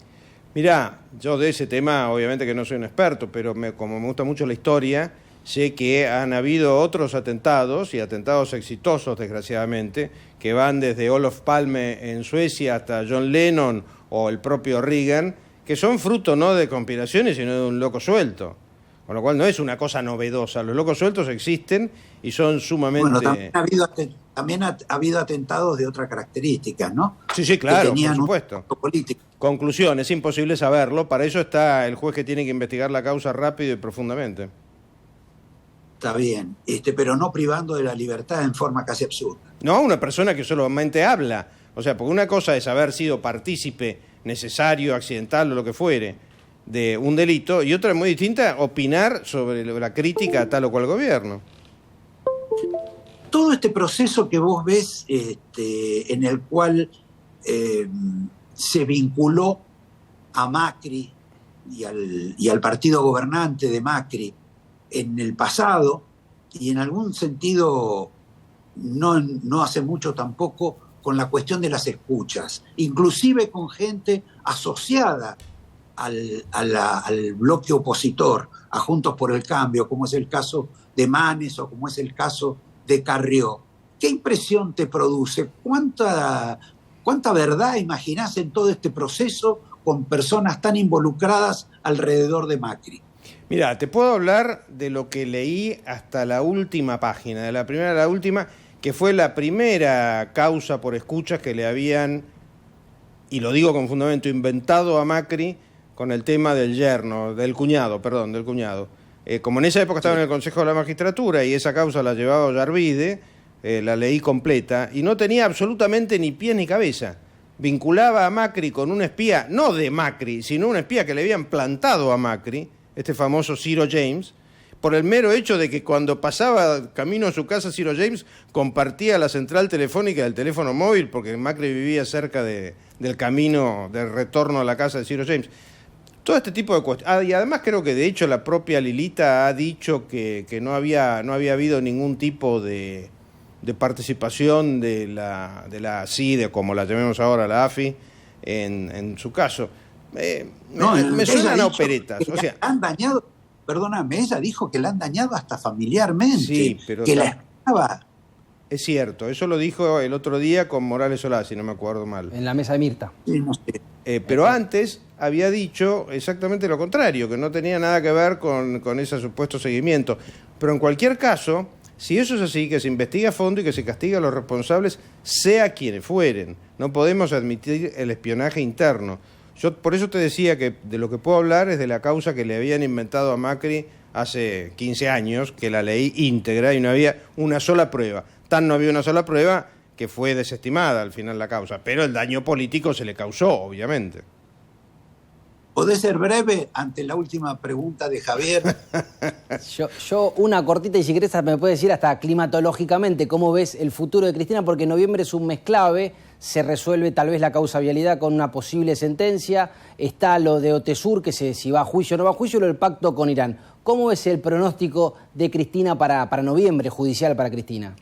Mirá, yo de ese tema obviamente que no soy un experto, pero como me gusta mucho la historia, sé que han habido otros atentados, y atentados exitosos desgraciadamente, que van desde Olof Palme en Suecia hasta John Lennon o el propio Reagan, que son fruto no de conspiraciones, sino de un loco suelto. Con lo cual no es una cosa novedosa. Los locos sueltos existen y son sumamente... Bueno, también ha habido atentados de otras características, ¿no? Sí, claro, por supuesto. Conclusión, es imposible saberlo. Para eso está el juez que tiene que investigar la causa rápido y profundamente. Está bien, pero no privando de la libertad en forma casi absurda. No, una persona que solamente habla. O sea, porque una cosa es haber sido partícipe necesario, accidental o lo que fuere, de un delito, y otra muy distinta, opinar sobre la crítica a tal o cual gobierno. Todo este proceso que vos ves, en el cual se vinculó a Macri y al partido gobernante de Macri en el pasado, y en algún sentido no hace mucho tampoco, con la cuestión de las escuchas, inclusive con gente asociada al bloque opositor, a Juntos por el Cambio, como es el caso de Manes o como es el caso de Carrió. ¿Qué impresión te produce? ¿Cuánta verdad imaginás en todo este proceso con personas tan involucradas alrededor de Macri? Mira, te puedo hablar de lo que leí hasta la última página, de la primera a la última, que fue la primera causa por escuchas que le habían, y lo digo con fundamento, inventado a Macri con el tema del cuñado. Como en esa época estaba en el Consejo de la Magistratura y esa causa la llevaba Ollarvide, la leí completa, y no tenía absolutamente ni pies ni cabeza. Vinculaba a Macri con un espía, no de Macri, sino un espía que le habían plantado a Macri, este famoso Ciro James, por el mero hecho de que cuando pasaba camino a su casa Ciro James compartía la central telefónica del teléfono móvil, porque Macri vivía cerca del camino de retorno a la casa de Ciro James. Todo este tipo de cuestiones. Y además creo que de hecho la propia Lilita ha dicho que no había habido ningún tipo de participación de la CIDE, como la llamemos ahora, la AFI, en su caso. Me suenan a operetas. O sea, han dañado, perdóname, ella dijo que la han dañado hasta familiarmente, sí, pero que la esperaba. Es cierto, eso lo dijo el otro día con Morales Solá, si no me acuerdo mal. En la mesa de Mirta. Sí, no sé. Pero antes había dicho exactamente lo contrario, que no tenía nada que ver con ese supuesto seguimiento. Pero en cualquier caso, si eso es así, que se investigue a fondo y que se castigue a los responsables, sea quienes fueren. No podemos admitir el espionaje interno. Yo por eso te decía que de lo que puedo hablar es de la causa que le habían inventado a Macri hace 15 años, que la leí íntegra y no había una sola prueba. No había una sola prueba que fue desestimada al final la causa, pero el daño político se le causó, obviamente. ¿Podés ser breve ante la última pregunta de Javier? Yo una cortita, y si querés me puedes decir hasta climatológicamente cómo ves el futuro de Cristina, porque noviembre es un mes clave, se resuelve tal vez la causa vialidad con una posible sentencia, está lo de Otesur, que si va a juicio o no va a juicio, lo del pacto con Irán. ¿Cómo es el pronóstico de Cristina para noviembre, judicial para Cristina?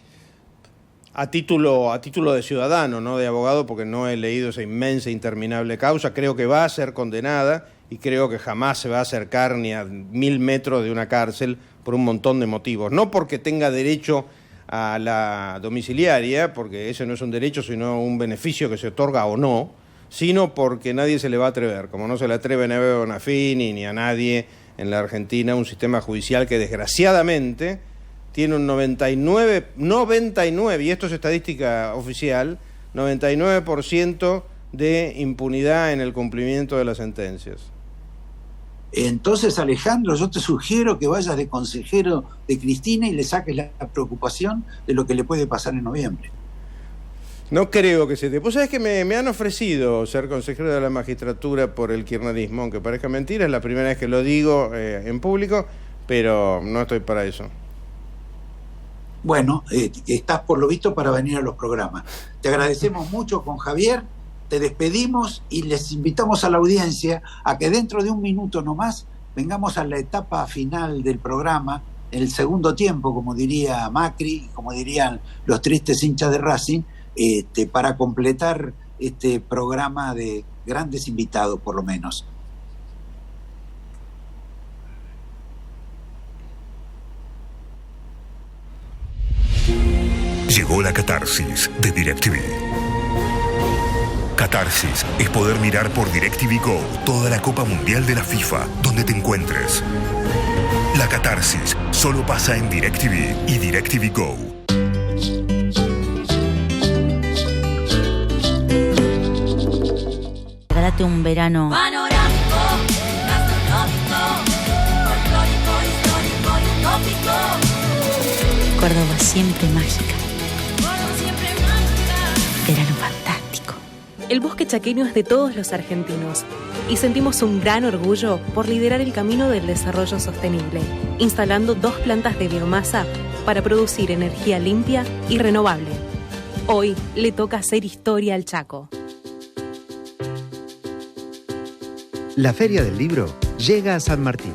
A título de ciudadano, no de abogado, porque no he leído esa inmensa, interminable causa, creo que va a ser condenada y creo que jamás se va a acercar ni a 1000 metros de una cárcel por un montón de motivos. No porque tenga derecho a la domiciliaria, porque ese no es un derecho, sino un beneficio que se otorga o no, sino porque nadie se le va a atrever, como no se le atreve a Evo Bonafini ni a nadie en la Argentina, un sistema judicial que desgraciadamente tiene un 99, y esto es estadística oficial, 99% de impunidad en el cumplimiento de las sentencias. Entonces, Alejandro, yo te sugiero que vayas de consejero de Cristina y le saques la preocupación de lo que le puede pasar en noviembre. No creo que se dé. Vos sabés que me han ofrecido ser consejero de la magistratura por el kirchnerismo, aunque parezca mentira, es la primera vez que lo digo en público, pero no estoy para eso. Bueno, estás por lo visto para venir a los programas. Te agradecemos mucho con Javier, te despedimos y les invitamos a la audiencia a que dentro de un minuto nomás vengamos a la etapa final del programa, el segundo tiempo, como diría Macri, como dirían los tristes hinchas de Racing, para completar este programa de grandes invitados, por lo menos. Llegó la catarsis de DirecTV. Catarsis es poder mirar por DirecTV Go toda la Copa Mundial de la FIFA, donde te encuentres. La catarsis solo pasa en DirecTV y DirecTV Go. Regálate un verano panorámico, gastronómico, folclórico, histórico y utópico. Córdoba siempre mágica. Córdoba siempre mágica. Verano fantástico. El bosque chaqueño es de todos los argentinos y sentimos un gran orgullo por liderar el camino del desarrollo sostenible, instalando 2 plantas de biomasa para producir energía limpia y renovable. Hoy le toca hacer historia al Chaco. La Feria del Libro llega a San Martín.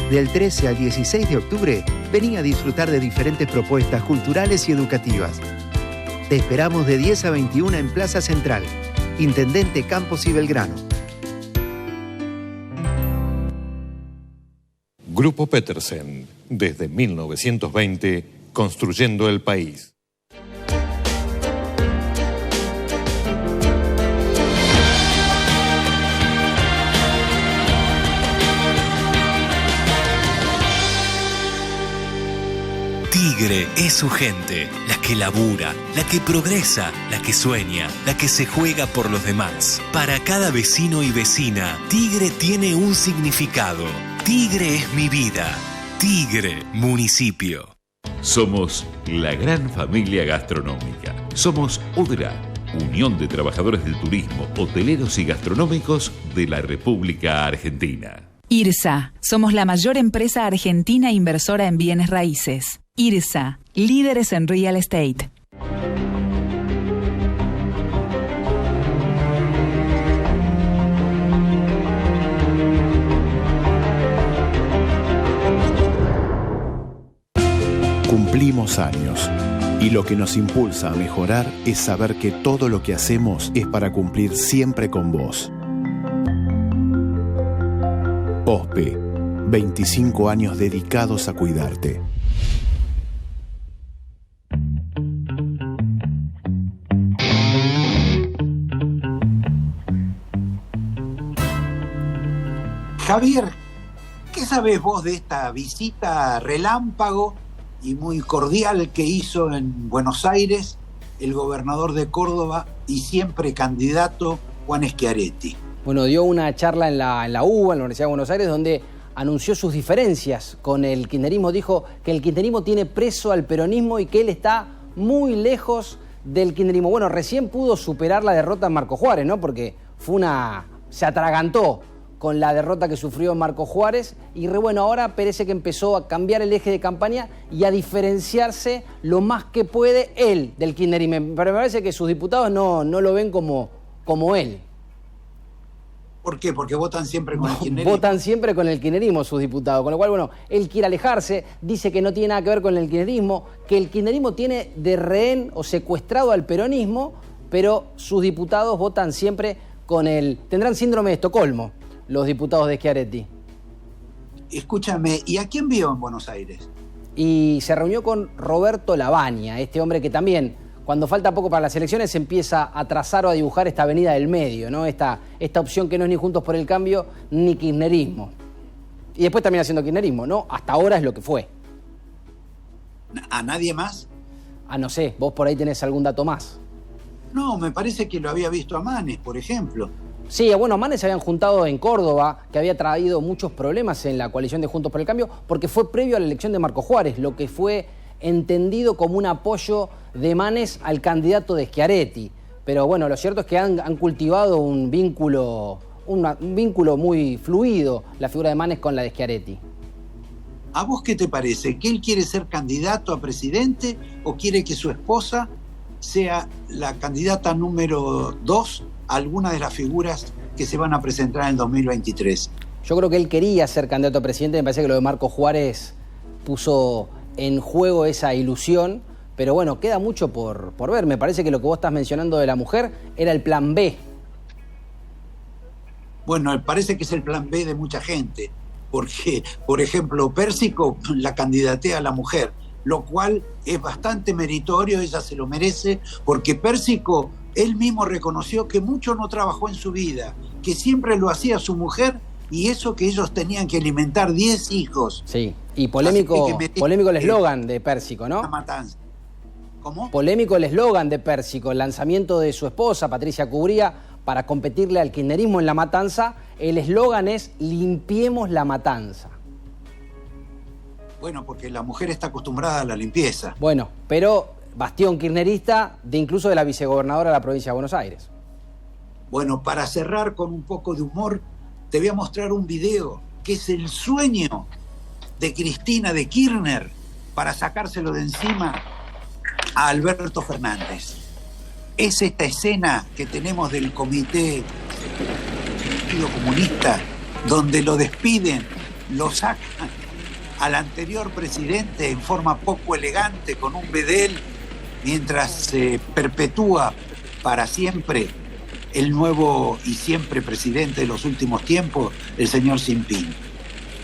Del 13 al 16 de octubre, vení a disfrutar de diferentes propuestas culturales y educativas. Te esperamos de 10 a 21 en Plaza Central, Intendente Campos y Belgrano. Grupo Petersen, desde 1920, construyendo el país. Tigre es su gente, la que labura, la que progresa, la que sueña, la que se juega por los demás. Para cada vecino y vecina, Tigre tiene un significado. Tigre es mi vida. Tigre, municipio. Somos la gran familia gastronómica. Somos UDRA, Unión de Trabajadores del Turismo, Hoteleros y Gastronómicos de la República Argentina. IRSA, somos la mayor empresa argentina inversora en bienes raíces. IRSA, líderes en real estate. Cumplimos años y lo que nos impulsa a mejorar es saber que todo lo que hacemos es para cumplir siempre con vos. OSPE, 25 años dedicados a cuidarte. Javier, ¿qué sabés vos de esta visita relámpago y muy cordial que hizo en Buenos Aires el gobernador de Córdoba y siempre candidato Juan Schiaretti? Bueno, dio una charla en la UBA, en la Universidad de Buenos Aires, donde anunció sus diferencias con el kirchnerismo. Dijo que el kirchnerismo tiene preso al peronismo y que él está muy lejos del kirchnerismo. Bueno, recién pudo superar la derrota en Marco Juárez, ¿no? Porque se atragantó con la derrota que sufrió Marco Juárez y bueno, ahora parece que empezó a cambiar el eje de campaña y a diferenciarse lo más que puede él del kirchnerismo. Pero me parece que sus diputados no lo ven como él. ¿Por qué? Porque votan siempre con el kirchnerismo. Votan siempre con el kirchnerismo sus diputados, con lo cual, bueno, él quiere alejarse, dice que no tiene nada que ver con el kirchnerismo, que el kirchnerismo tiene de rehén o secuestrado al peronismo, pero sus diputados votan siempre con él. Tendrán síndrome de Estocolmo los diputados de Schiaretti. Escúchame, ¿y a quién vio en Buenos Aires? Y se reunió con Roberto Lavagna, este hombre que también, cuando falta poco para las elecciones se empieza a trazar o a dibujar esta avenida del medio, ¿no? Esta opción que no es ni Juntos por el Cambio ni kirchnerismo. Y después termina siendo kirchnerismo, ¿no? Hasta ahora es lo que fue. ¿A nadie más? Ah, no sé, vos por ahí tenés algún dato más. No, me parece que lo había visto a Manes, por ejemplo. Sí, bueno, a Manes se habían juntado en Córdoba, que había traído muchos problemas en la coalición de Juntos por el Cambio, porque fue previo a la elección de Marco Juárez, lo que fue entendido como un apoyo de Manes al candidato de Schiaretti. Pero bueno, lo cierto es que han cultivado un vínculo muy fluido, la figura de Manes con la de Schiaretti. ¿A vos qué te parece? ¿Que él quiere ser candidato a presidente o quiere que su esposa sea la candidata número 2 a alguna de las figuras que se van a presentar en el 2023? Yo creo que él quería ser candidato a presidente, me parece que lo de Marco Juárez puso en juego esa ilusión, pero bueno, queda mucho por ver. Me parece que lo que vos estás mencionando de la mujer era el plan B. Bueno, parece que es el plan B de mucha gente, porque, por ejemplo, Pérsico la candidatea a la mujer, lo cual es bastante meritorio, ella se lo merece, porque Pérsico, él mismo reconoció que mucho no trabajó en su vida, que siempre lo hacía su mujer, y eso que ellos tenían que alimentar 10 hijos. Sí, y polémico el eslogan de Pérsico, ¿no? Una matanza. ¿Cómo? Polémico el eslogan de Pérsico, el lanzamiento de su esposa, Patricia Cubría, para competirle al kirchnerismo en La Matanza. El eslogan es limpiemos la matanza. Bueno, porque la mujer está acostumbrada a la limpieza. Bueno, pero bastión kirchnerista incluso de la vicegobernadora de la provincia de Buenos Aires. Bueno, para cerrar con un poco de humor, te voy a mostrar un video que es el sueño de Cristina de Kirchner para sacárselo de encima a Alberto Fernández. Es esta escena que tenemos del comité del Partido Comunista, donde lo despiden, lo sacan al anterior presidente en forma poco elegante con un bedel, mientras se perpetúa para siempre el nuevo y siempre presidente de los últimos tiempos, el señor Jinping.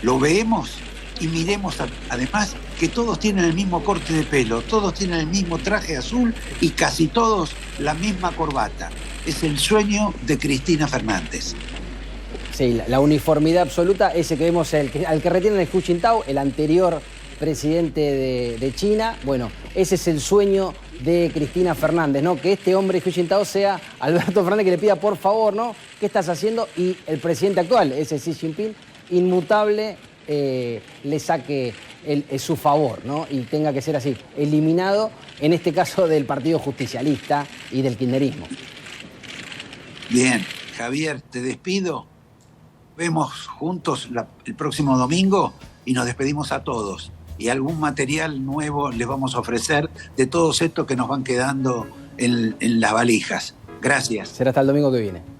Lo vemos y miremos además que todos tienen el mismo corte de pelo, todos tienen el mismo traje azul y casi todos la misma corbata. Es el sueño de Cristina Fernández. Sí, la uniformidad absoluta, ese que vemos al que retienen el Hu Jintao, el anterior presidente de China. Bueno, ese es el sueño de Cristina Fernández, ¿no? Que este hombre, Hu Jintao, sea Alberto Fernández, que le pida por favor, ¿no? ¿Qué estás haciendo? Y el presidente actual, ese Xi Jinping, inmutable, le saque su favor, ¿no? Y tenga que ser así, eliminado, en este caso del Partido Justicialista y del kirchnerismo. Bien, Javier, te despido. Vemos juntos el próximo domingo y nos despedimos a todos. Y algún material nuevo les vamos a ofrecer de todos estos que nos van quedando en las valijas. Gracias. Será hasta el domingo que viene.